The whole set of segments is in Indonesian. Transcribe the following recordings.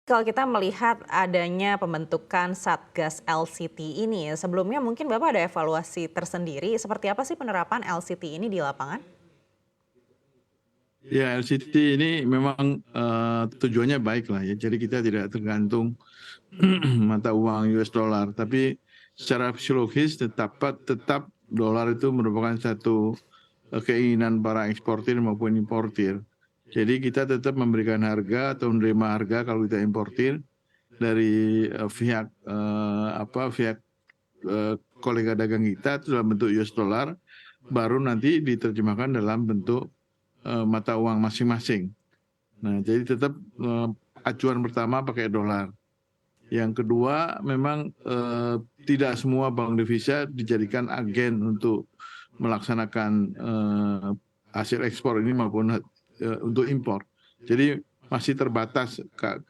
Kalau kita melihat adanya pembentukan Satgas LCT ini, sebelumnya mungkin Bapak ada evaluasi tersendiri, seperti apa sih penerapan LCT ini di lapangan? Ya, LCT ini memang tujuannya baik lah ya. Jadi kita tidak tergantung mata uang US dollar, tapi secara fisiologis tetap dolar itu merupakan satu keinginan para eksportir maupun importir. Jadi kita tetap memberikan harga atau menerima harga kalau kita importir dari pihak kolega dagang kita itu dalam bentuk US dollar, baru nanti diterjemahkan dalam bentuk mata uang masing-masing. Nah, jadi tetap acuan pertama pakai dolar. Yang kedua, memang tidak semua bank devisa dijadikan agen untuk melaksanakan hasil ekspor ini maupun untuk impor. Jadi masih terbatas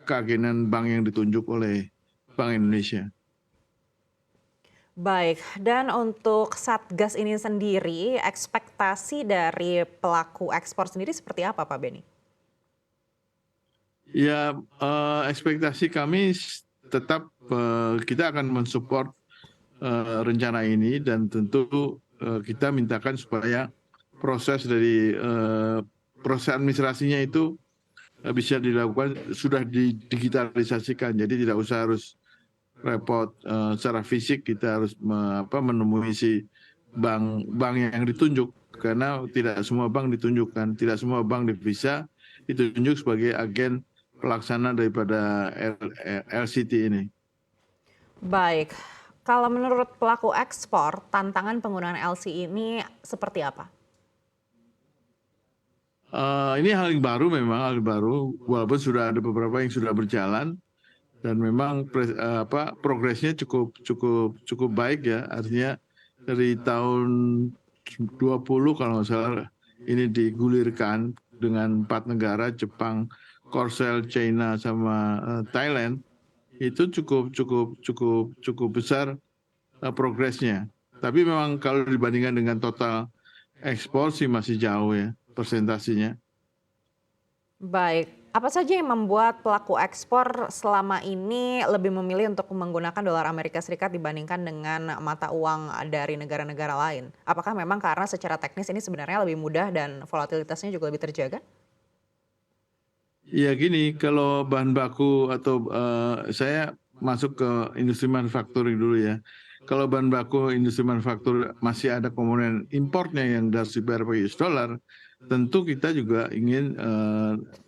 keagenan bank yang ditunjuk oleh Bank Indonesia. Baik, dan untuk Satgas ini sendiri, ekspektasi dari pelaku ekspor sendiri seperti apa Pak Beni? Ya, ekspektasi kami tetap kita akan mensupport rencana ini, dan tentu kita mintakan supaya proses dari proses administrasinya itu bisa dilakukan, sudah didigitalisasikan, jadi tidak usah harus repot secara fisik kita harus menemui si bank yang ditunjuk, karena tidak semua bank ditunjukkan, tidak semua bank devisa ditunjuk sebagai agen pelaksana daripada LCT ini. Baik, kalau menurut pelaku ekspor, tantangan penggunaan LC ini seperti apa? Ini hal yang baru, memang hal yang baru, walaupun sudah ada beberapa yang sudah berjalan, dan memang progresnya cukup baik ya. Artinya dari tahun 20 kalau nggak salah ini digulirkan dengan 4 negara, Jepang, Korsel, China, sama Thailand. Itu cukup besar progresnya. Tapi memang kalau dibandingkan dengan total ekspor sih masih jauh ya persentasenya. Baik, apa saja yang membuat pelaku ekspor selama ini lebih memilih untuk menggunakan dolar Amerika Serikat dibandingkan dengan mata uang dari negara-negara lain? Apakah memang karena secara teknis ini sebenarnya lebih mudah dan volatilitasnya juga lebih terjaga? Ya gini, kalau bahan baku atau saya masuk ke industri manufacturing dulu ya. Kalau bahan baku industri manufaktur masih ada komponen importnya yang harus dibayar pakai US dollar, tentu kita juga ingin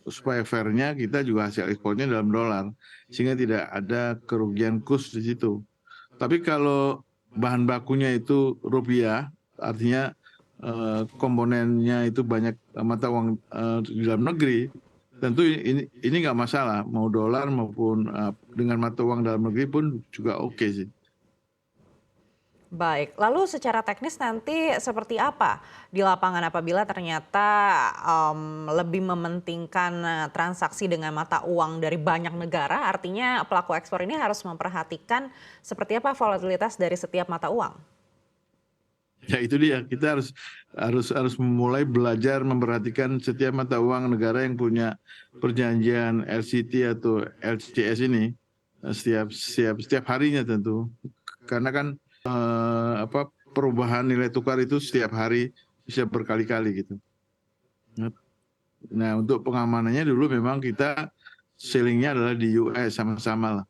supaya fairnya kita juga hasil ekspornya dalam dolar, sehingga tidak ada kerugian kurs di situ. Tapi kalau bahan bakunya itu rupiah, artinya komponennya itu banyak mata uang di dalam negeri, tentu ini nggak masalah, mau dolar maupun dengan mata uang dalam negeri pun juga oke sih. Baik, lalu secara teknis nanti seperti apa di lapangan apabila ternyata lebih mementingkan transaksi dengan mata uang dari banyak negara, artinya pelaku ekspor ini harus memperhatikan seperti apa volatilitas dari setiap mata uang. Ya itu dia, kita harus memulai belajar memperhatikan setiap mata uang negara yang punya perjanjian LCT atau LCS ini setiap harinya tentu, karena kan perubahan nilai tukar itu setiap hari bisa berkali-kali gitu. Nah, untuk pengamanannya dulu memang kita sellingnya adalah di US sama-sama lah.